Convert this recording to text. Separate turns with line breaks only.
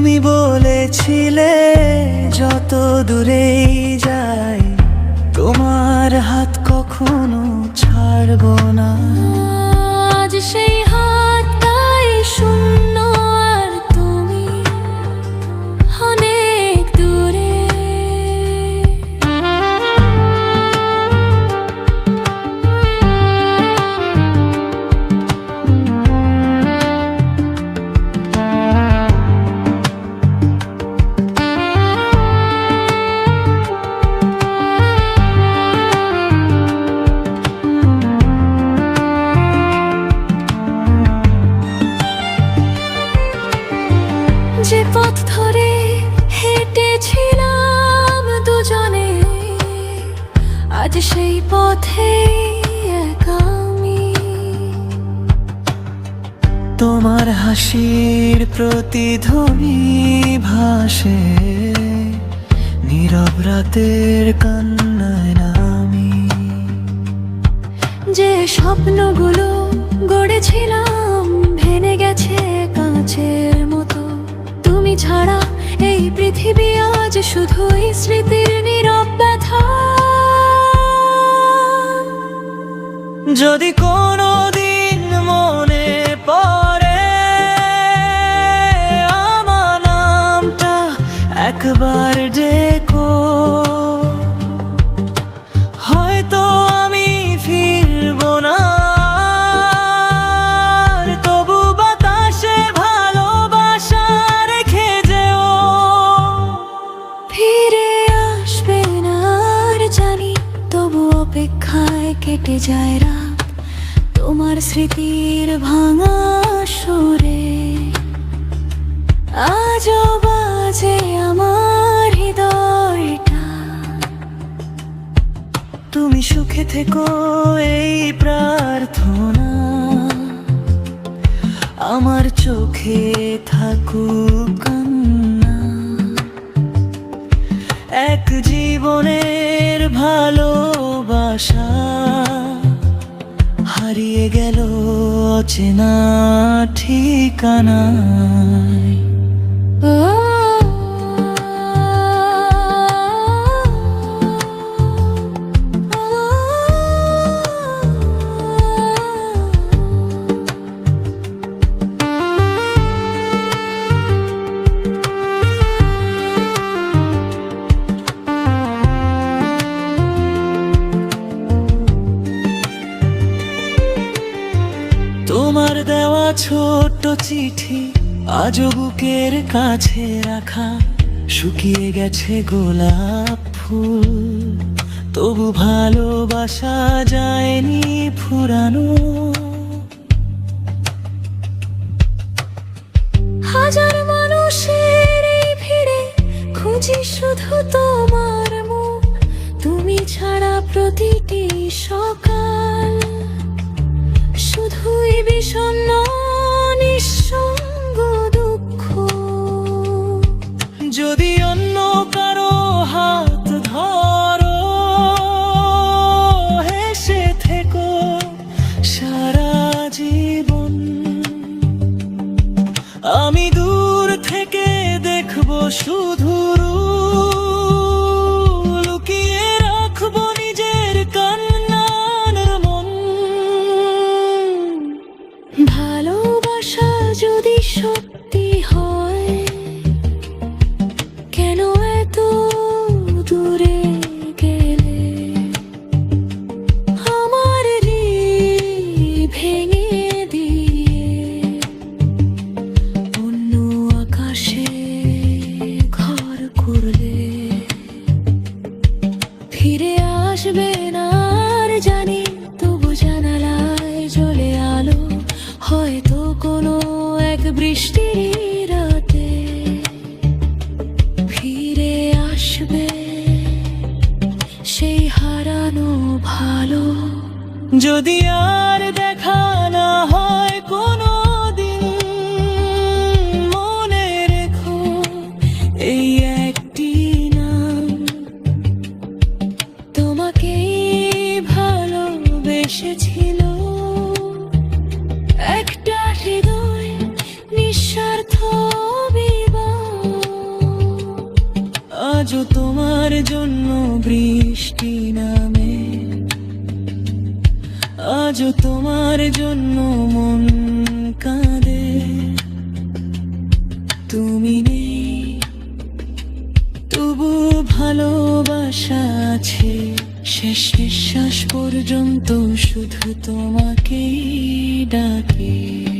তুমি বলেছিলে যত দূরেই যাই তোমার হাত কখনো ছাড়বো না।
আজ সেই হাতটাই শূন্য আর তুমি অনেক দূরে। যে পথ ধরে হেঁটেছিলাম দুজনে, আজ সেই পথে একা আমি।
তোমার হাসির প্রতিধ্বনি ভাসে নীরব রাতের কান্নায় নামি।
যে স্বপ্নগুলো গড়েছিলাম ভেঙে গেছে কাঁচের মতো, তুমি ছাড়া এই পৃথিবী আজ শুধুই স্মৃতির নীরব ব্যথা।
যদি কোনোদিন মনে পড়ে আমার নামটা একবার ডেকো, হয়তো আমি ফিরবো না, তবু বাতাসে ভালোবাসা রেখে যেও।
ফিরে আসবে না আর জানি, তবু অপেক্ষায় কেটে যায় রাত তোমার স্মৃতির ভাঙা সুরে। আজও বাজে আমার হৃদয়টা,
তুমি সুখে থেকো এই প্রার্থনা, আমার চোখে থাকুক কান্না। এক জীবনের ভালোবাসা হারিয়ে গেল অচেনা ঠিকানায়। তোমার দেওয়া ছোট্ট চিঠি আজও বুকের কাছে রাখা, শুকিয়ে গেছে গোলাপ ফুল, তবু ভালোবাসা যায়নি ফুরানো।
হাজার মানুষের এই ভিড়ে খুঁজি শুধু তোমার মুখ, তুমি ছাড়া প্রতিটি সকাল শুধুই বিষণ্ণ নিঃসঙ্গ দুঃখ।
যদি অন্য কারো হাত ধরো হেসে থেকো সারা জীবন, আমি দূর থেকে দেখবো শুধু লুকিয়ে রাখবো নিজের কান্নার মন।
ভালোবাসা যদি সত্যি হয় কেন এত দূরে গেলে, আমার হৃদয় ভেঙে দিয়ে অন্য আকাশে ঘর করলে। ফিরে আসবে না আর জানি, তবু জানালায় জ্বলে আলো, হয়তো কোনো এক বৃষ্টির রাতে ফিরে আসবে সেই হারানো ভালো।
যদি আর দেখা না হয় কোনো দিন, মনে রেখো এই একটি নাম,
তোমাকেই ভালোবেসেছিল একটা হৃদয় নিঃস্বার্থ বিবাহ।
আজও তোমার জন্য মন কাঁদে, তুমি নেই তবু ভালোবাসা আছে, শেষ নিঃশ্বাস পর্যন্ত শুধু তোমাকেই ডাকে।